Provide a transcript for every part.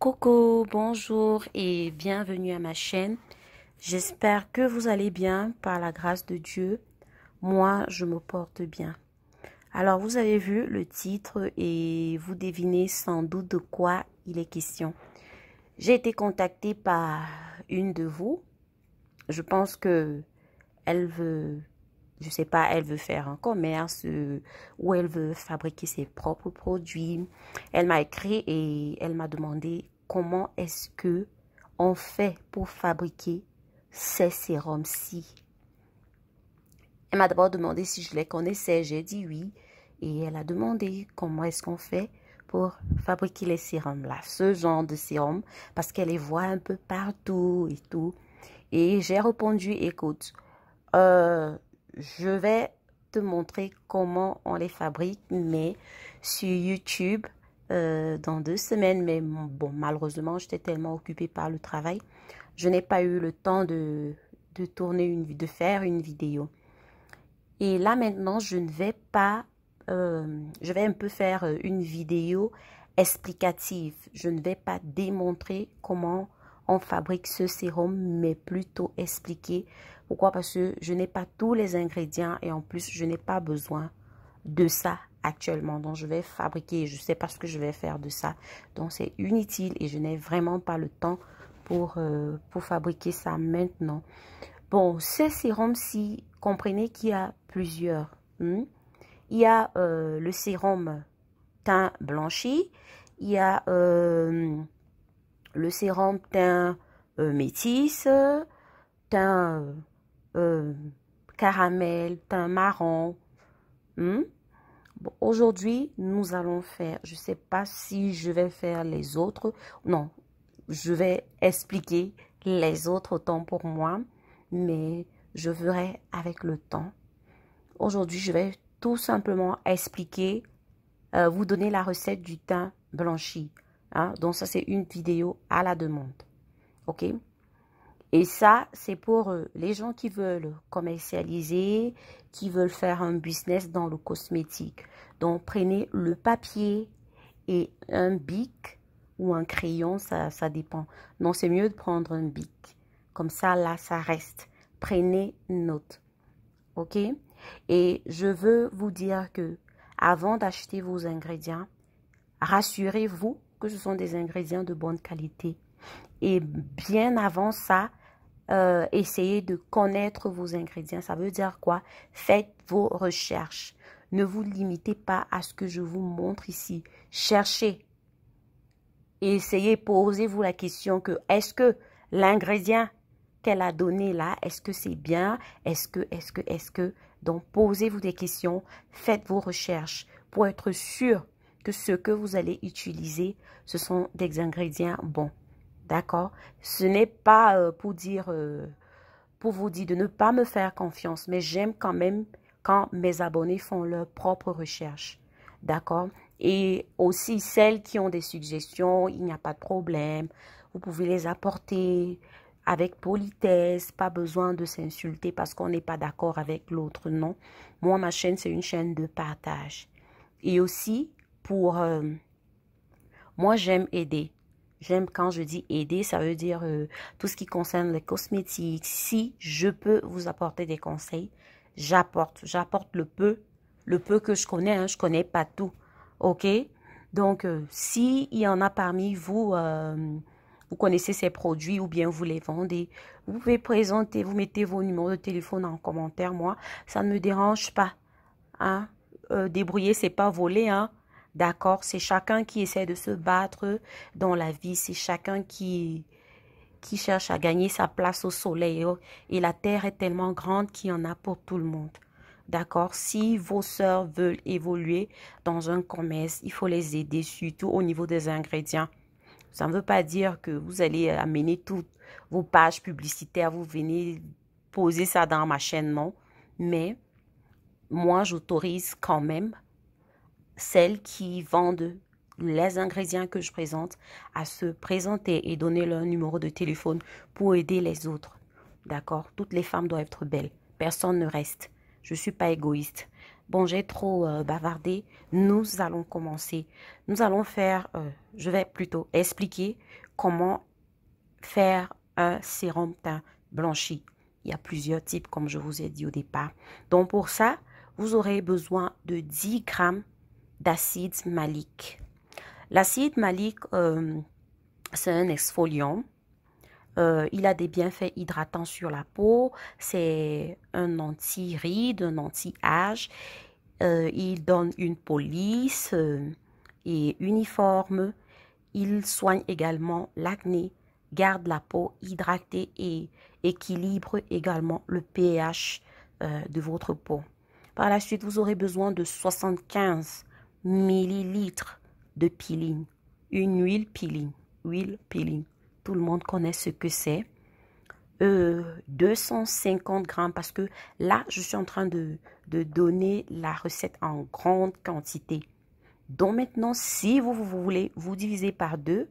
Coucou, bonjour et bienvenue à ma chaîne. J'espère que vous allez bien par la grâce de Dieu. Moi, je me porte bien. Alors, vous avez vu le titre et vous devinez sans doute de quoi il est question. J'ai été contactée par une de vous. Je pense que elle veut, je sais pas, elle veut faire un commerce ou elle veut fabriquer ses propres produits. Elle m'a écrit et elle m'a demandé comment est-ce que on fait pour fabriquer ces sérums-ci. Elle m'a d'abord demandé si je les connaissais. J'ai dit oui. Et elle a demandé comment est-ce qu'on fait pour fabriquer les sérums-là, ce genre de sérum, parce qu'elle les voit un peu partout et tout. Et j'ai répondu, écoute, je vais te montrer comment on les fabrique, mais sur YouTube dans 2 semaines. Mais bon, malheureusement, j'étais tellement occupée par le travail, je n'ai pas eu le temps de tourner de faire une vidéo. Et là maintenant, je ne vais pas, je vais un peu faire une vidéo explicative. Je ne vais pas démontrer comment on fabrique ce sérum, mais plutôt expliquer. Pourquoi? Parce que je n'ai pas tous les ingrédients et en plus, je n'ai pas besoin de ça actuellement. Donc, je vais fabriquer, je ne sais pas ce que je vais faire de ça. Donc, c'est inutile et je n'ai vraiment pas le temps pour fabriquer ça maintenant. Bon, ces sérums-ci, comprenez qu'il y a plusieurs. Il y a le sérum teint blanchi, il y a le sérum teint métis, teint caramel, teint marron. Bon, aujourd'hui, nous allons faire, je ne sais pas si je vais faire les autres. Non, je vais expliquer les autres autant pour moi, mais je verrai avec le temps. Aujourd'hui, je vais tout simplement expliquer, vous donner la recette du teint blanchi. Hein? Donc, ça, c'est une vidéo à la demande. OK? Et ça, c'est pour les gens qui veulent commercialiser, qui veulent faire un business dans le cosmétique. Donc, prenez le papier et un bic ou un crayon, ça dépend. Non, c'est mieux de prendre un bic. Comme ça, là, ça reste. Prenez note. OK? Et je veux vous dire que avant d'acheter vos ingrédients, rassurez-vous que ce sont des ingrédients de bonne qualité. Et bien avant ça, essayez de connaître vos ingrédients. Ça veut dire quoi? Faites vos recherches. Ne vous limitez pas à ce que je vous montre ici. Cherchez. Et essayez, posez-vous la question que est-ce que l'ingrédient qu'elle a donné là, est-ce que c'est bien? Est-ce que? Donc, posez-vous des questions. Faites vos recherches pour être sûr que ce que vous allez utiliser, ce sont des ingrédients bons. D'accord? Ce n'est pas pour vous dire de ne pas me faire confiance, mais j'aime quand même quand mes abonnés font leur propre recherche. D'accord? Et aussi celles qui ont des suggestions, il n'y a pas de problème. Vous pouvez les apporter avec politesse, pas besoin de s'insulter parce qu'on n'est pas d'accord avec l'autre, non. Moi, ma chaîne, c'est une chaîne de partage. Et aussi, moi, j'aime aider. J'aime quand je dis aider, ça veut dire tout ce qui concerne les cosmétiques. Si je peux vous apporter des conseils, j'apporte. J'apporte le peu que je connais. Hein, je connais pas tout. OK? Donc, s'il y en a parmi vous, vous connaissez ces produits ou bien vous les vendez, vous pouvez présenter, vous mettez vos numéros de téléphone en commentaire. Moi, ça ne me dérange pas. Hein? Débrouiller, c'est pas voler, hein? D'accord? C'est chacun qui essaie de se battre dans la vie. C'est chacun qui cherche à gagner sa place au soleil. Et la terre est tellement grande qu'il y en a pour tout le monde. D'accord? Si vos sœurs veulent évoluer dans un commerce, il faut les aider, surtout au niveau des ingrédients. Ça ne veut pas dire que vous allez amener toutes vos pages publicitaires, vous venez poser ça dans ma chaîne, non. Mais moi, j'autorise quand même celles qui vendent les ingrédients que je présente à se présenter et donner leur numéro de téléphone pour aider les autres. D'accord? Toutes les femmes doivent être belles. Personne ne reste. Je ne suis pas égoïste. Bon, j'ai trop bavardé. Nous allons commencer. Nous allons faire, je vais plutôt expliquer comment faire un sérum teint blanchi. Il y a plusieurs types, comme je vous ai dit au départ. Donc, pour ça, vous aurez besoin de 10 grammes d'acide malique. L'acide malique, c'est un exfoliant. Il a des bienfaits hydratants sur la peau. C'est un anti-rides, un anti-âge. Il donne une police et uniforme. Il soigne également l'acné, garde la peau hydratée et équilibre également le pH de votre peau. Par la suite, vous aurez besoin de 75 millilitres de peeling. Une huile peeling. Huile peeling. Tout le monde connaît ce que c'est. 250 grammes parce que là, je suis en train de donner la recette en grande quantité. Donc maintenant, si vous voulez, vous divisez par 2,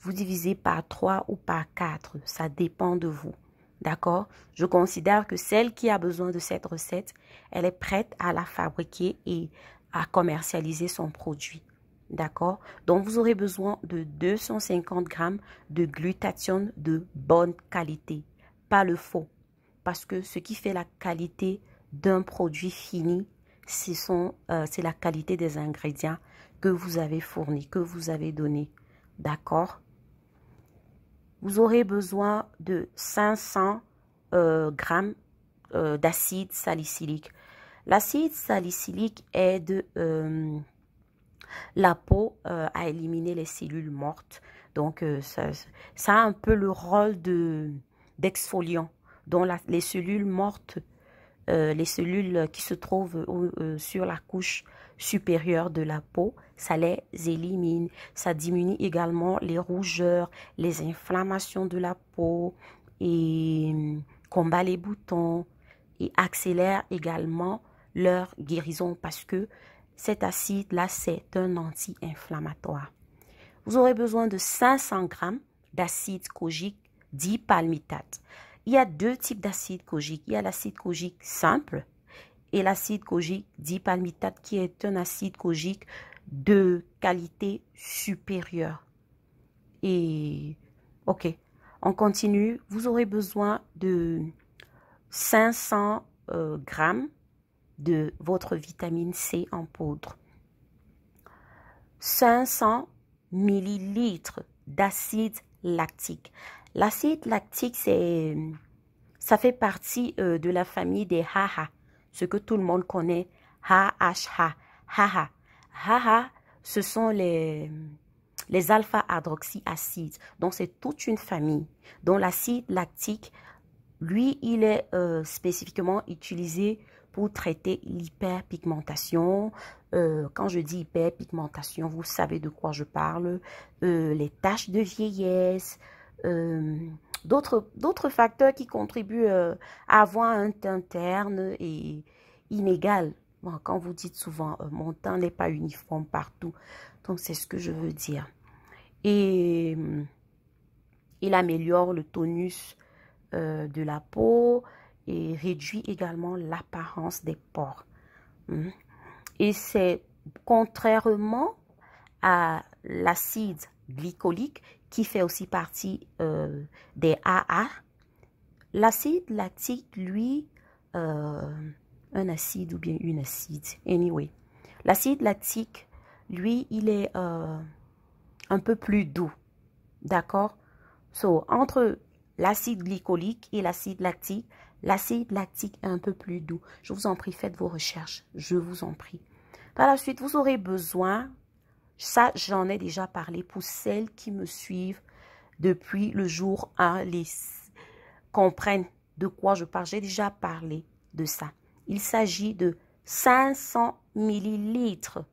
vous divisez par 3 ou par 4. Ça dépend de vous. D'accord? Je considère que celle qui a besoin de cette recette, elle est prête à la fabriquer et à commercialiser son produit. D'accord? Donc, vous aurez besoin de 250 grammes de glutathione de bonne qualité. Pas le faux. Parce que ce qui fait la qualité d'un produit fini, c'est la qualité des ingrédients que vous avez fournis, que vous avez donnés. D'accord? Vous aurez besoin de 500 grammes d'acide salicylique. L'acide salicylique aide la peau à éliminer les cellules mortes. Donc, ça a un peu le rôle d'exfoliant. Donc, les cellules mortes, les cellules qui se trouvent sur la couche supérieure de la peau, ça les élimine. Ça diminue également les rougeurs, les inflammations de la peau et combat les boutons et accélère également leur guérison parce que cet acide-là, c'est un anti-inflammatoire. Vous aurez besoin de 500 grammes d'acide kojique dipalmitate. Il y a deux types d'acide kojique. Il y a l'acide kojique simple et l'acide kojique dipalmitate qui est un acide kojique de qualité supérieure. Et ok, on continue. Vous aurez besoin de 500 grammes de votre vitamine C en poudre. 500 millilitres d'acide lactique. L'acide lactique, ça fait partie de la famille des HAHA, ce que tout le monde connaît, AHA. HAHA. HAHA, ce sont les alpha-hydroxyacides. Donc, c'est toute une famille. Donc, l'acide lactique, lui, il est spécifiquement utilisé pour traiter l'hyperpigmentation. Quand je dis hyperpigmentation, vous savez de quoi je parle. Les taches de vieillesse, d'autres facteurs qui contribuent à avoir un teint terne et inégal. Bon, quand vous dites souvent, mon teint n'est pas uniforme partout. Donc, c'est ce que je veux dire. Et il améliore le tonus de la peau et réduit également l'apparence des pores. Et c'est contrairement à l'acide glycolique qui fait aussi partie des AA, l'acide lactique, lui, un acide ou bien une acide, anyway. L'acide lactique, lui, il est un peu plus doux, d'accord? So, entre l'acide glycolique et l'acide lactique est un peu plus doux. Je vous en prie, faites vos recherches. Je vous en prie. Par la suite, vous aurez besoin, ça j'en ai déjà parlé pour celles qui me suivent depuis le jour 1, les comprennent de quoi je parle. J'ai déjà parlé de ça. Il s'agit de 500 millilitres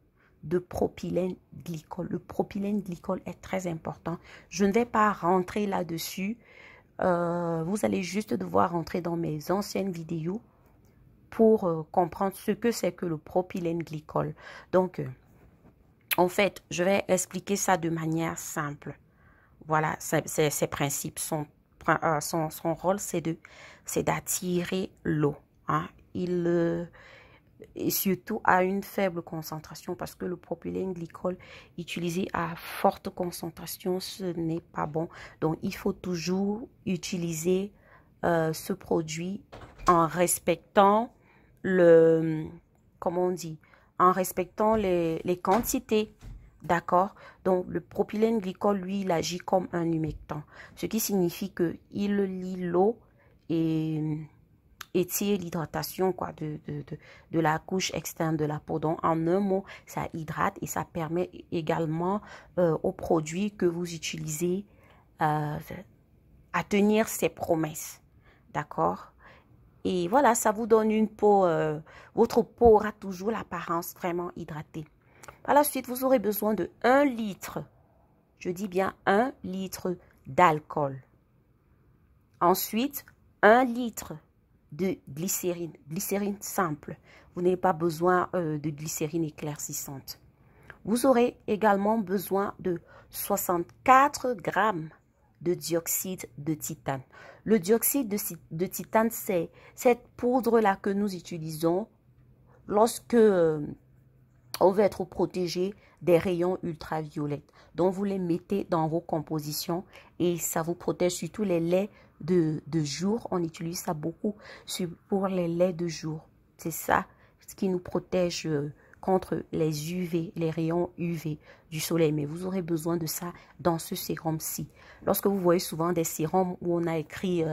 de propylène glycol. Le propylène glycol est très important. Je ne vais pas rentrer là-dessus. Vous allez juste devoir rentrer dans mes anciennes vidéos pour comprendre ce que c'est que le propylène glycol. Donc, en fait, je vais expliquer ça de manière simple. Voilà, ses principes. Son rôle, c'est d'attirer l'eau. Hein. Il et surtout à une faible concentration parce que le propylène glycol utilisé à forte concentration, ce n'est pas bon. Donc, il faut toujours utiliser ce produit en respectant comment on dit, en respectant les quantités. D'accord? Donc, le propylène glycol, lui, il agit comme un humectant. Ce qui signifie qu'il lie l'eau et étire l'hydratation quoi de la couche externe de la peau. Donc, en un mot, ça hydrate et ça permet également aux produits que vous utilisez à tenir ses promesses. D'accord? Et voilà, ça vous donne une peau, votre peau aura toujours l'apparence vraiment hydratée. Par la suite, vous aurez besoin de 1 litre, je dis bien 1 litre d'alcool. Ensuite, 1 litre de glycérine, glycérine simple. Vous n'avez pas besoin de glycérine éclaircissante. Vous aurez également besoin de 64 grammes de dioxyde de titane. Le dioxyde de titane, c'est cette poudre-là que nous utilisons lorsque on veut être protégé des rayons ultraviolets. Donc, vous les mettez dans vos compositions et ça vous protège surtout les laits de jour. On utilise ça beaucoup pour les laits de jour. C'est ça ce qui nous protège contre les UV, les rayons UV du soleil. Mais vous aurez besoin de ça dans ce sérum-ci. Lorsque vous voyez souvent des sérums où on a écrit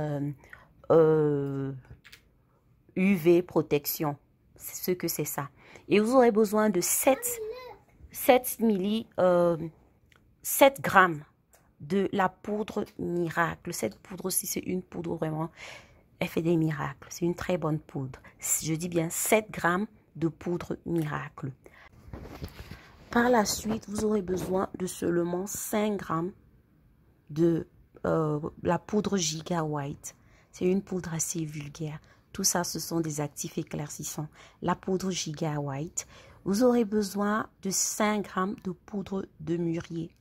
UV protection, c'est ce que c'est ça. Et vous aurez besoin de 7 grammes de la poudre miracle. Cette poudre-ci, c'est une poudre vraiment, elle fait des miracles. C'est une très bonne poudre. Je dis bien 7 grammes de poudre miracle. Par la suite, vous aurez besoin de seulement 5 grammes de la poudre Giga White. C'est une poudre assez vulgaire. Tout ça, ce sont des actifs éclaircissants. La poudre Giga White. Vous aurez besoin de 5 grammes de poudre de mûrier.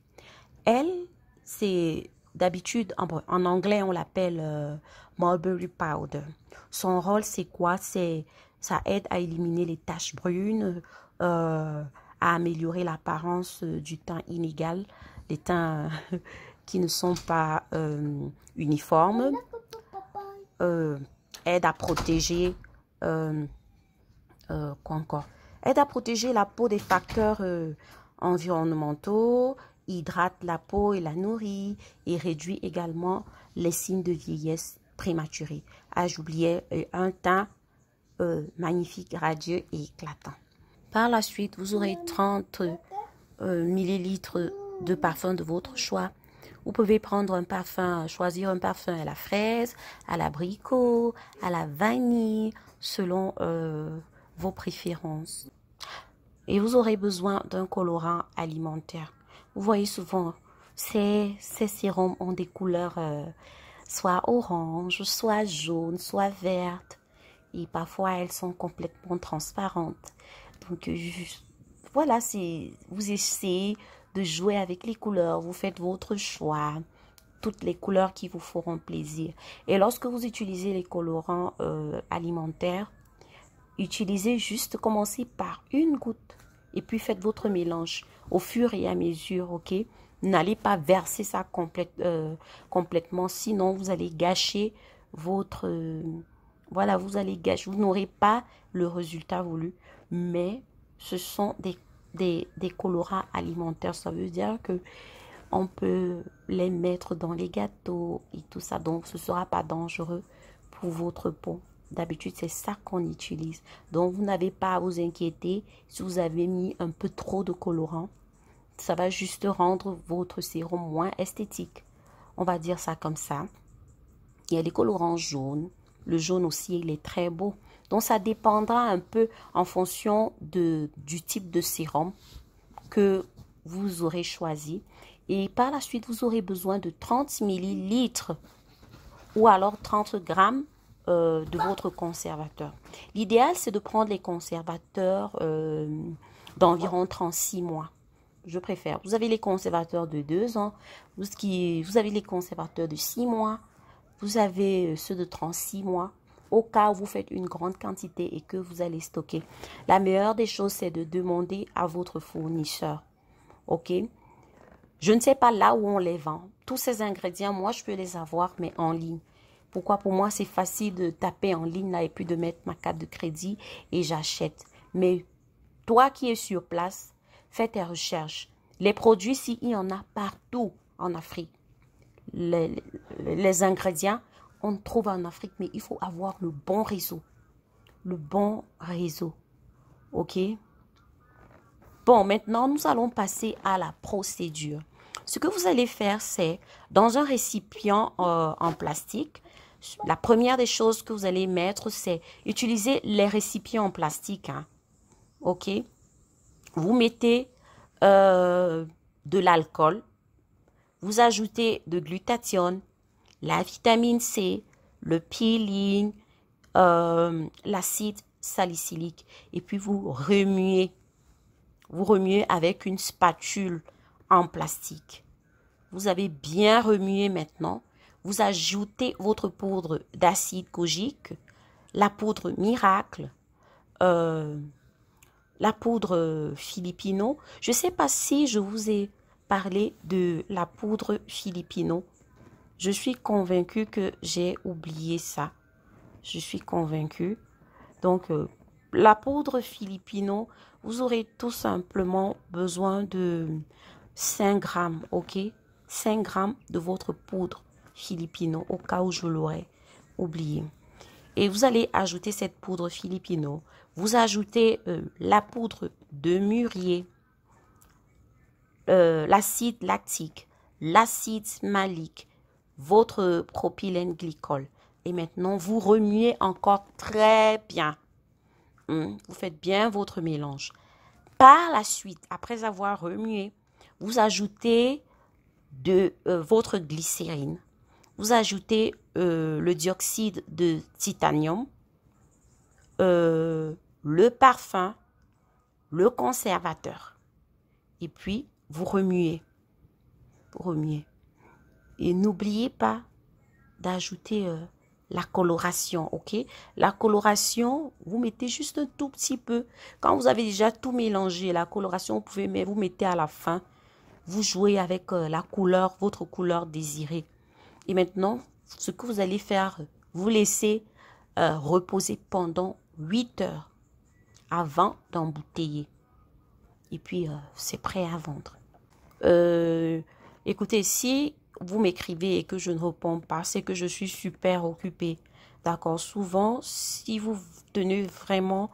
Elle, c'est d'habitude, en anglais, on l'appelle mulberry powder. Son rôle, c'est quoi? Ça aide à éliminer les taches brunes, à améliorer l'apparence du teint inégal, les teints qui ne sont pas uniformes, aide à protéger quoi encore? Aide à protéger la peau des facteurs environnementaux, hydrate la peau et la nourrit et réduit également les signes de vieillesse prématurée. Ah, j'oubliais un teint magnifique, radieux et éclatant. Par la suite, vous aurez 30 millilitres de parfum de votre choix. Vous pouvez prendre un parfum, choisir un parfum à la fraise, à l'abricot, à la vanille, selon vos préférences. Et vous aurez besoin d'un colorant alimentaire. Vous voyez souvent, ces sérums ont des couleurs soit orange, soit jaune, soit verte. Et parfois, elles sont complètement transparentes. Donc, voilà, vous essayez de jouer avec les couleurs. Vous faites votre choix. Toutes les couleurs qui vous feront plaisir. Et lorsque vous utilisez les colorants alimentaires, utilisez juste, commencez par une goutte. Et puis, faites votre mélange au fur et à mesure, ok? N'allez pas verser ça complètement. Sinon, vous allez gâcher votre... voilà, vous allez gâcher. Vous n'aurez pas le résultat voulu. Mais ce sont des colorants alimentaires. Ça veut dire que on peut les mettre dans les gâteaux et tout ça. Donc, ce ne sera pas dangereux pour votre peau. D'habitude, c'est ça qu'on utilise. Donc, vous n'avez pas à vous inquiéter si vous avez mis un peu trop de colorant. Ça va juste rendre votre sérum moins esthétique. On va dire ça comme ça. Il y a les colorants jaunes. Le jaune aussi, il est très beau. Donc, ça dépendra un peu en fonction du type de sérum que vous aurez choisi. Et par la suite, vous aurez besoin de 30 millilitres ou alors 30 grammes de votre conservateur. L'idéal, c'est de prendre les conservateurs d'environ 36 mois. Je préfère. Vous avez les conservateurs de 2 ans, vous avez les conservateurs de 6 mois, vous avez ceux de 36 mois. au cas où vous faites une grande quantité et que vous allez stocker. La meilleure des choses, c'est de demander à votre fournisseur. OK? Je ne sais pas là où on les vend. Tous ces ingrédients, moi, je peux les avoir, mais en ligne. Pourquoi? Pour moi, c'est facile de taper en ligne là, et puis de mettre ma carte de crédit et j'achète. Mais toi qui es sur place, fais tes recherches. Les produits, s'il y en a partout en Afrique. Les ingrédients, on trouve en Afrique, mais il faut avoir le bon réseau. Le bon réseau. OK? Bon, maintenant, nous allons passer à la procédure. Ce que vous allez faire, c'est dans un récipient en plastique, la première des choses que vous allez mettre, c'est utiliser les récipients en plastique. Hein. OK? Vous mettez de l'alcool, vous ajoutez de glutathione, la vitamine C, le peeling, l'acide salicylique. Et puis vous remuez. Vous remuez avec une spatule en plastique. Vous avez bien remué maintenant. Vous ajoutez votre poudre d'acide kojique, la poudre miracle, la poudre Filipino. Je ne sais pas si je vous ai parlé de la poudre Filipino. Je suis convaincue que j'ai oublié ça. Je suis convaincue. Donc, la poudre Filipino, vous aurez tout simplement besoin de 5 grammes, ok? 5 grammes de votre poudre Filipino, au cas où je l'aurais oublié. Et vous allez ajouter cette poudre Filipino. Vous ajoutez la poudre de mûrier, l'acide lactique, l'acide malique, votre propylène glycol. Et maintenant, vous remuez encore très bien. Vous faites bien votre mélange. Par la suite, après avoir remué, vous ajoutez de votre glycérine. Vous ajoutez le dioxyde de titanium, le parfum, le conservateur. Et puis, vous remuez. Vous remuez. Et n'oubliez pas d'ajouter la coloration, ok? La coloration, vous mettez juste un tout petit peu. Quand vous avez déjà tout mélangé, la coloration, vous pouvez, mais vous mettez à la fin. Vous jouez avec la couleur, votre couleur désirée. Et maintenant, ce que vous allez faire, vous laissez reposer pendant 8 heures avant d'embouteiller. Et puis, c'est prêt à vendre. Écoutez, si vous m'écrivez et que je ne réponds pas, c'est que je suis super occupée. D'accord? Souvent, si vous tenez vraiment,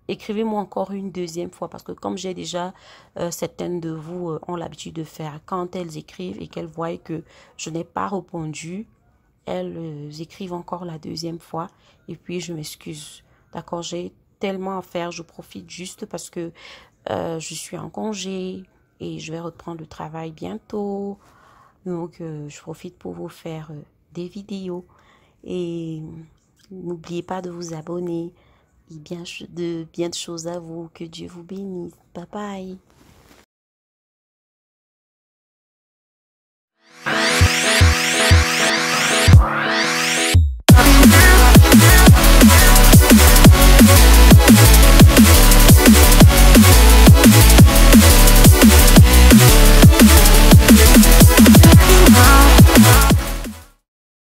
écrivez-moi encore une deuxième fois parce que comme j'ai déjà, certaines de vous ont l'habitude de faire, quand elles écrivent et qu'elles voient que je n'ai pas répondu, elles écrivent encore la deuxième fois et puis je m'excuse. D'accord? J'ai tellement à faire, je profite juste parce que je suis en congé et je vais reprendre le travail bientôt. Donc, je profite pour vous faire des vidéos. Et n'oubliez pas de vous abonner. Et bien de choses à vous. Que Dieu vous bénisse. Bye bye.